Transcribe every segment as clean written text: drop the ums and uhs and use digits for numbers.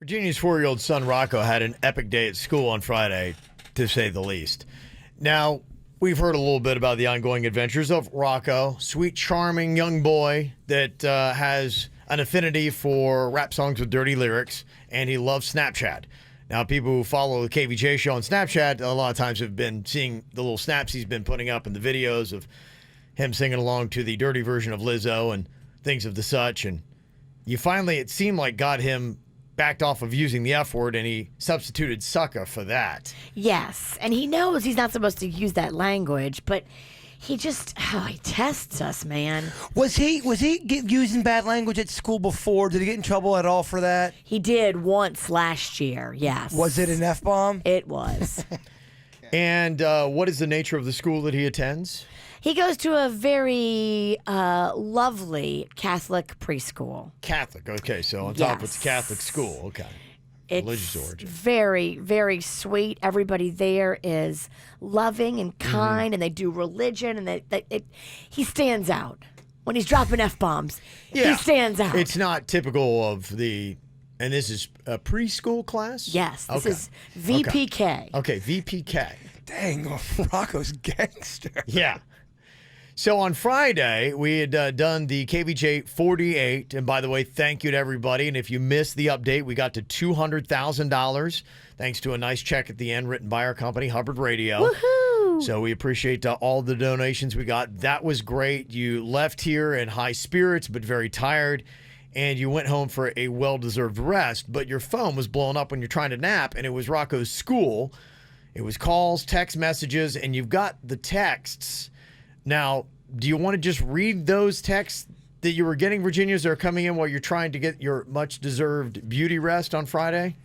Virginia's 4-year-old son, Rocco, had an epic day at school on Friday, to say the least. Now, we've heard a little bit about the ongoing adventures of Rocco, sweet, charming young boy that has an affinity for rap songs with dirty lyrics, and he loves Snapchat. Now, people who follow the KVJ show on Snapchat a lot of times have been seeing the little snaps he's been putting up and the videos of him singing along to the dirty version of Lizzo and things of the such. And you finally, it seemed like, got him backed off of using the F word, and he substituted sucker for that. Yes, and he knows he's not supposed to use that language, but he just, he tests us, man. Was he using bad language at school before? Did he get in trouble at all for that? He did once last year, yes. Was it an F-bomb? It was. And what is the nature of the school that he attends? He goes to a very lovely Catholic preschool. Catholic, okay. So on top it's a Catholic school, okay. Religious It's origin. very, very sweet. Everybody there is loving and kind, and they do religion, and he stands out. When he's dropping F-bombs, he stands out. It's not typical of the, and this is a preschool class? Yes, this is VPK. Okay, VPK. Dang, Rocco's gangster. Yeah. So on Friday, we had done the KVJ 48. And by the way, thank you to everybody. And if you missed the update, we got to $200,000 thanks to a nice check at the end written by our company, Hubbard Radio. Woohoo! So we appreciate all the donations we got. That was great. You left here in high spirits, but very tired. And you went home for a well-deserved rest. But your phone was blowing up when you're trying to nap. And it was Rocco's school. It was calls, text messages, and you've got the texts. Now, do you want to just read those texts that you were getting, Virginia's, that are coming in while you're trying to get your much-deserved beauty rest on Friday?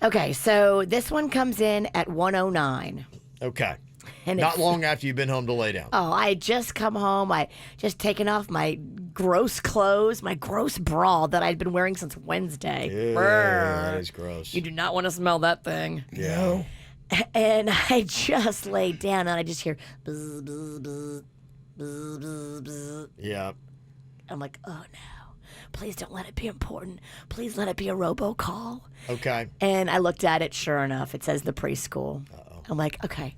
Okay, so this one comes in at 1:09. Okay. And Not long after you've been home to lay down. Oh, I had just come home. I just taken off my gross clothes, my gross bra that I'd been wearing since Wednesday. Ew, that is gross. You do not want to smell that thing. Yeah. No. And I just laid down, and I just hear buzz, buzz, buzz, buzz, buzz, buzz. Yeah. I'm like, oh no, please don't let it be important. Please let it be a robocall. Okay. And I looked at it. Sure enough, it says the preschool. Uh-oh. I'm like, okay.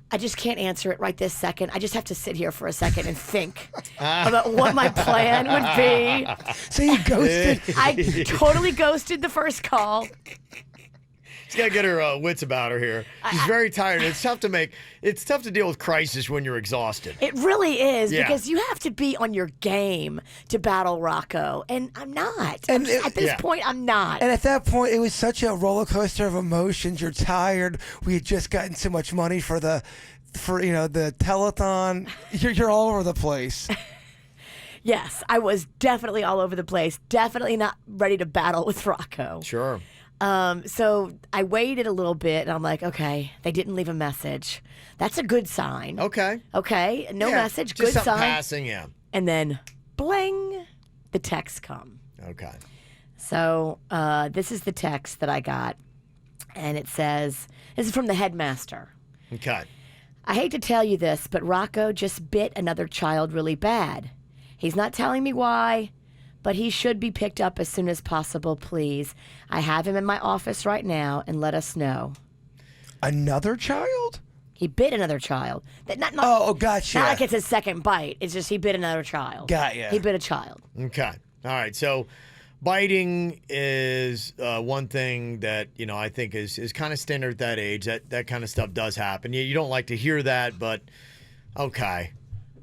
I just can't answer it right this second. I just have to sit here for a second and think about what my plan would be. So you ghosted? I totally ghosted the first call. She's got to get her wits about her here. She's very tired. It's tough to deal with crisis when you're exhausted. It really is, Yeah. because you have to be on your game to battle Rocco, and I'm not. And At this point, I'm not. And at that point, it was such a roller coaster of emotions. You're tired. We had just gotten so much money for the telethon. You're all over the place. Yes, I was definitely all over the place. Definitely not ready to battle with Rocco. Sure. So I waited a little bit, and I'm like, okay, they didn't leave a message. That's a good sign. Okay. Okay, no Yeah, message, just good something sign. passing, yeah. And then, bling, the text come. Okay. So this is the text that I got, and it says, this is from the headmaster. Okay. I hate to tell you this, but Rocco just bit another child really bad. He's not telling me why, but he should be picked up as soon as possible, please. I have him in my office right now, and let us know. Another child? He bit another child. Not gotcha. Not like it's his second bite. It's just he bit another child. Got ya. He bit a child. Okay. All right. So biting is one thing that, I think is kind of standard at that age. That kind of stuff does happen. You don't like to hear that, but okay.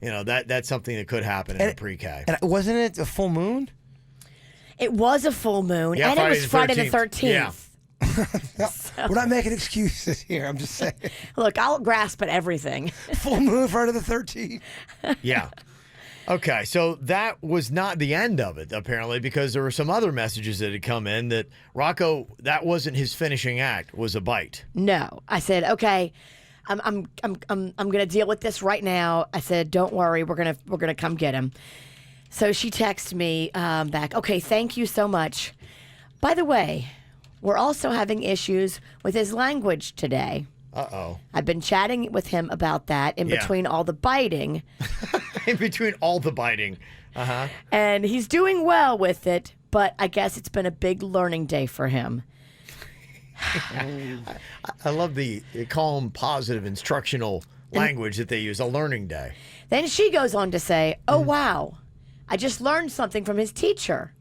That's something that could happen in a pre-K. And wasn't it a full moon? It was a full moon, Yeah, and it was Friday the 13th. Yeah. We're not making excuses here. I'm just saying. Look, I'll grasp at everything. Full moon, Friday the 13th. Yeah. Okay, so that was not the end of it, apparently, because there were some other messages that had come in that Rocco, that wasn't his finishing act, was a bite. No, I said, okay, I'm gonna deal with this right now. I said, don't worry, we're gonna come get him. So she texted me back, okay, thank you so much. By the way, we're also having issues with his language today. Uh-oh. I've been chatting with him about that in between all the biting. In between all the biting. Uh-huh. And he's doing well with it, but I guess it's been a big learning day for him. I love the calm, positive, instructional language that they use. A learning day. Then she goes on to say, oh, wow, I just learned something from his teacher.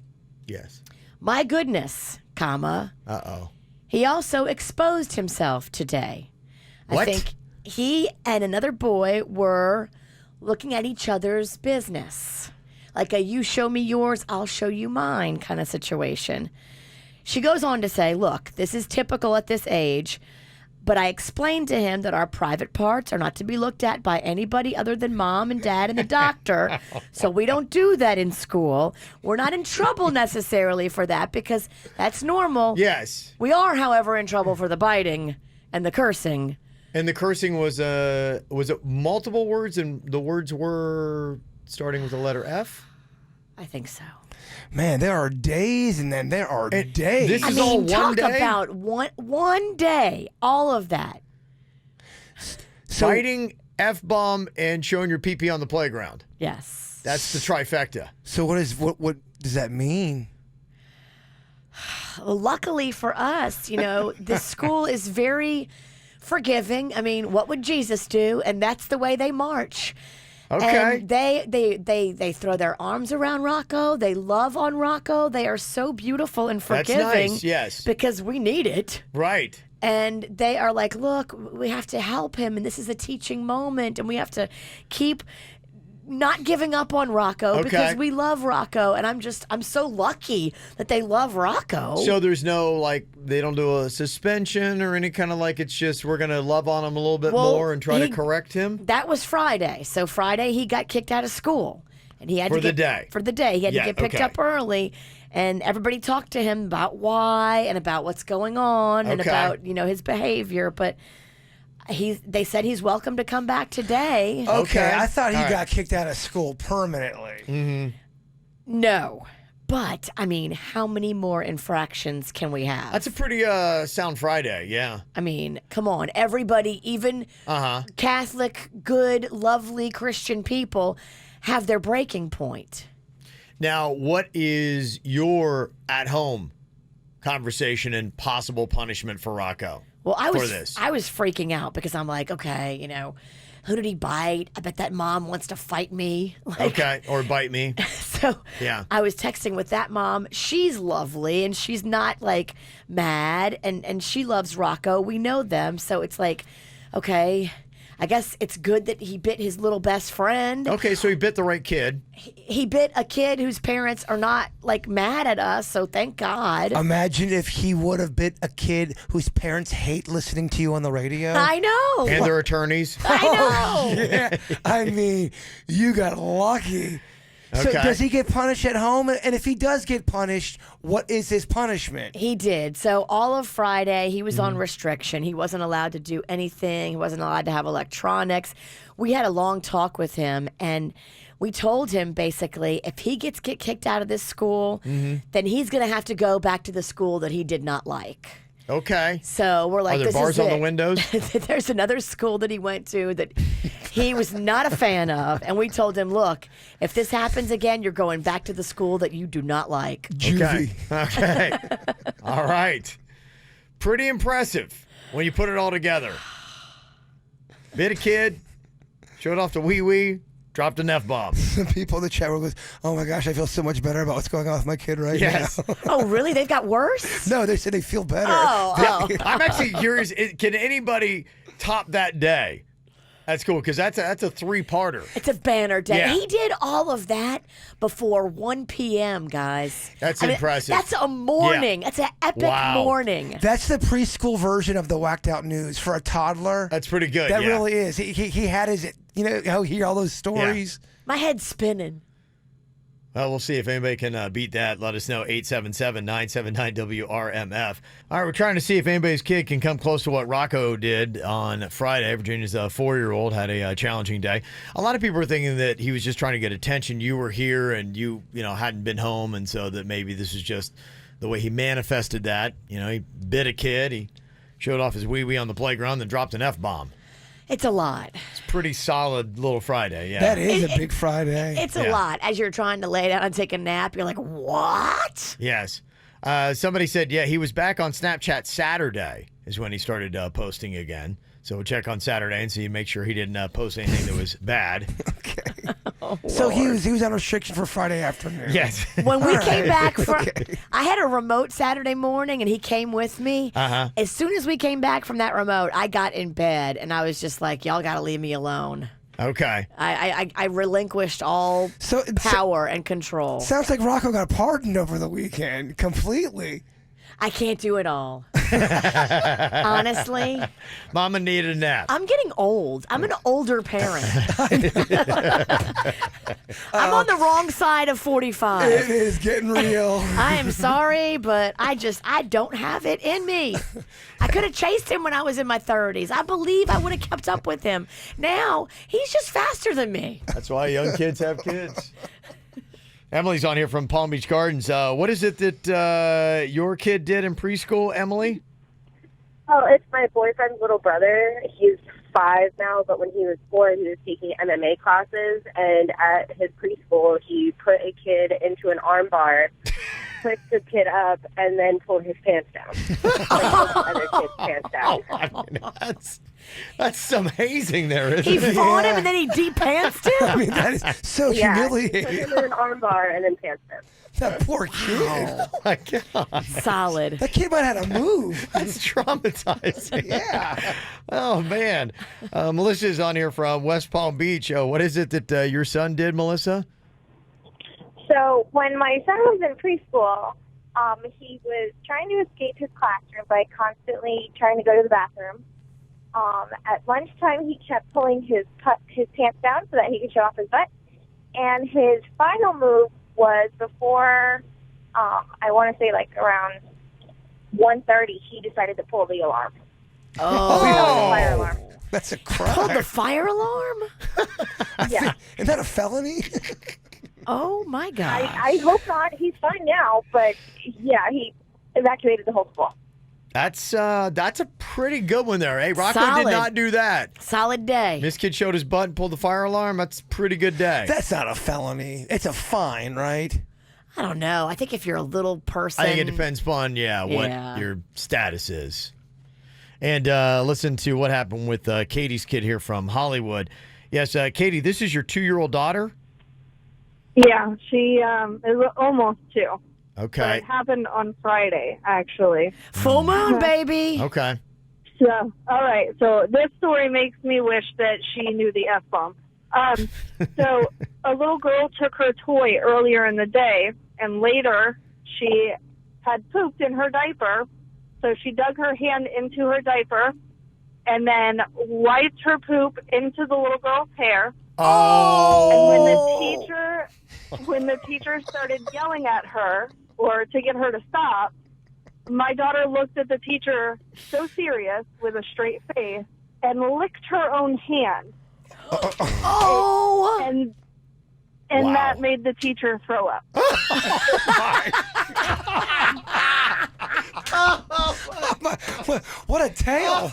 Yes. My goodness, comma. Uh-oh. He also exposed himself today. What? I think he and another boy were looking at each other's business. Like a you show me yours, I'll show you mine kind of situation. She goes on to say, look, this is typical at this age, but I explained to him that our private parts are not to be looked at by anybody other than mom and dad and the doctor. So we don't do that in school. We're not in trouble necessarily for that because that's normal. Yes. We are, however, in trouble for the biting and the cursing. And the cursing was it multiple words, and the words were starting with the letter F? I think so. Man, there are days and then there are days. This I is all mean, one talk day? about one day, all of that. So, Biting, F-bomb, and showing your pee-pee on the playground. Yes. That's the trifecta. so what does that mean? Well, luckily for us, this school is very forgiving. I mean, what would Jesus do? And that's the way they march. Okay. And they throw their arms around Rocco. They love on Rocco. They are so beautiful and That's forgiving. nice, yes. Because we need it. Right. And they are like, look, we have to help him, and this is a teaching moment, and we have to keep not giving up on Rocco because we love Rocco. And I'm so lucky that they love Rocco. So there's no, they don't do a suspension or any kind of it's just we're going to love on him a little bit more and try to correct him? That was Friday. So Friday he got kicked out of school. And he had For to the get, day. For the day. He had to get picked up early. And everybody talked to him about why and about what's going on and about, his behavior. But they said he's welcome to come back today. Okay, I thought he All right. got kicked out of school permanently. No. But, I mean, how many more infractions can we have? That's a pretty sound Friday, yeah. I mean, come on. Everybody, even Catholic, good, lovely Christian people have their breaking point. Now, what is your at-home conversation and possible punishment for Rocco? Well, I was this? freaking out because I'm like, okay, who did he bite? I bet that mom wants to fight me. Okay, or bite me. So Yeah. I was texting with that mom. She's lovely and she's not mad and she loves Rocco. We know them. So it's like, okay, I guess it's good that he bit his little best friend. Okay, so he bit the right kid. He bit a kid whose parents are not mad at us, so thank God. Imagine if he would have bit a kid whose parents hate listening to you on the radio. I know. And their attorneys. I know. Yeah, I mean, you got lucky. So Okay. does he get punished at home? And if he does get punished, what is his punishment? He did. So all of Friday, he was Mm-hmm. on restriction. He wasn't allowed to do anything. He wasn't allowed to have electronics. We had a long talk with him, and we told him basically if he get kicked out of this school, Mm-hmm. then he's going to have to go back to the school that he did not like. Okay. So we're like, Are there this bars is on the it. windows? There's another school that he went to that he was not a fan of. And we told him, look, if this happens again, you're going back to the school that you do not like. Juvie. Okay. All right. Pretty impressive when you put it all together. Bit a kid, showed off the wee-wee, dropped an F-bomb. The people in the chat room goes, "Oh my gosh, I feel so much better about what's going on with my kid right Yes. now." Oh, really? They've got worse? No, they said they feel better. Oh. I'm actually curious, can anybody top that day? That's cool, because that's a three-parter. It's a banner day. Yeah. He did all of that before 1 p.m., guys. That's I mean, impressive. That's a morning. Yeah. That's an epic Wow. morning. That's the preschool version of the whacked out news for a toddler. That's pretty good, That yeah. really is. He had his, how you hear all those stories. My head's spinning. Well, we'll see if anybody can beat that. Let us know, 877-979-WRMF. All right, we're trying to see if anybody's kid can come close to what Rocco did on Friday. Virginia's 4-year-old had a challenging day. A lot of people are thinking that he was just trying to get attention. You were here and you hadn't been home, and so that maybe this is just the way he manifested that. He bit a kid. He showed off his wee-wee on the playground, then dropped an F-bomb. It's a lot. It's pretty solid little Friday. Yeah. That is a big Friday. It's a lot. As you're trying to lay down and take a nap, you're like, what? Yes. Somebody said, yeah, he was back on Snapchat Saturday is when he started posting again. So we'll check on Saturday and see, make sure he didn't post anything that was bad. Okay. So he was on restriction for Friday afternoon. Yes. When we came back from, I had a remote Saturday morning, and he came with me. As soon as we came back from that remote, I got in bed, and I was just like, y'all got to leave me alone. Okay. I relinquished all power and control. Sounds like Rocco got pardoned over the weekend completely. I can't do it all. Honestly. Mama needed a nap. I'm getting old. I'm an older parent. I'm on the wrong side of 45. It is getting real. I am sorry, but I don't have it in me. I could have chased him when I was in my 30s. I believe I would have kept up with him. Now, he's just faster than me. That's why young kids have kids. Emily's on here from Palm Beach Gardens. What is it that your kid did in preschool, Emily? Oh, it's my boyfriend's little brother. He's 5 now, but when he was 4, he was taking MMA classes, and at his preschool, he put a kid into an arm bar, pushed the kid up, and then pulled his pants down. Like, pulled the other kid's pants down. Oh, I mean, that's some hazing there, isn't He it? fought him and then he de-pantsed him? I mean, that is so humiliating. Put him in an arm bar and then pants him. That poor kid. Oh, my God. Solid. That kid might have had a move. That's traumatizing. Yeah. Oh, man. Melissa's on here from West Palm Beach. What is it that your son did, Melissa? So when my son was in preschool, he was trying to escape his classroom by constantly trying to go to the bathroom. At lunchtime, he kept pulling his pants down so that he could show off his butt. And his final move was before, I want to say like around 1:30, he decided to pull the alarm. Oh. The fire alarm. That's a crime. Pulled the fire alarm? Yeah. Isn't that a felony? Oh, my God. I hope not. He's fine now, but yeah, he evacuated the whole school. That's a pretty good one there, eh? Rocco Solid. did not do that. Solid day. This kid showed his butt and pulled the fire alarm. That's a pretty good day. That's not a felony. It's a fine, right? I don't know. I think if you're a little person. I think it depends upon, what your status is. And listen to what happened with Katie's kid here from Hollywood. Yes, Katie, this is your 2-year-old daughter? Yeah, she is almost 2. Okay. So it happened on Friday, actually. Full moon, baby. Okay. So, all right. So this story makes me wish that she knew the F-bomb. So a little girl took her toy earlier in the day, and later she had pooped in her diaper. So she dug her hand into her diaper and then wiped her poop into the little girl's hair. Oh. And when the teacher started yelling at her or to get her to stop, my daughter looked at the teacher so serious with a straight face and licked her own hand. Oh. And Wow. that made the teacher throw up. What a tale.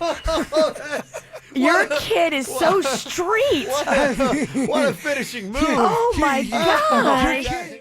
Your kid is so street. What a finishing move. Oh, my God.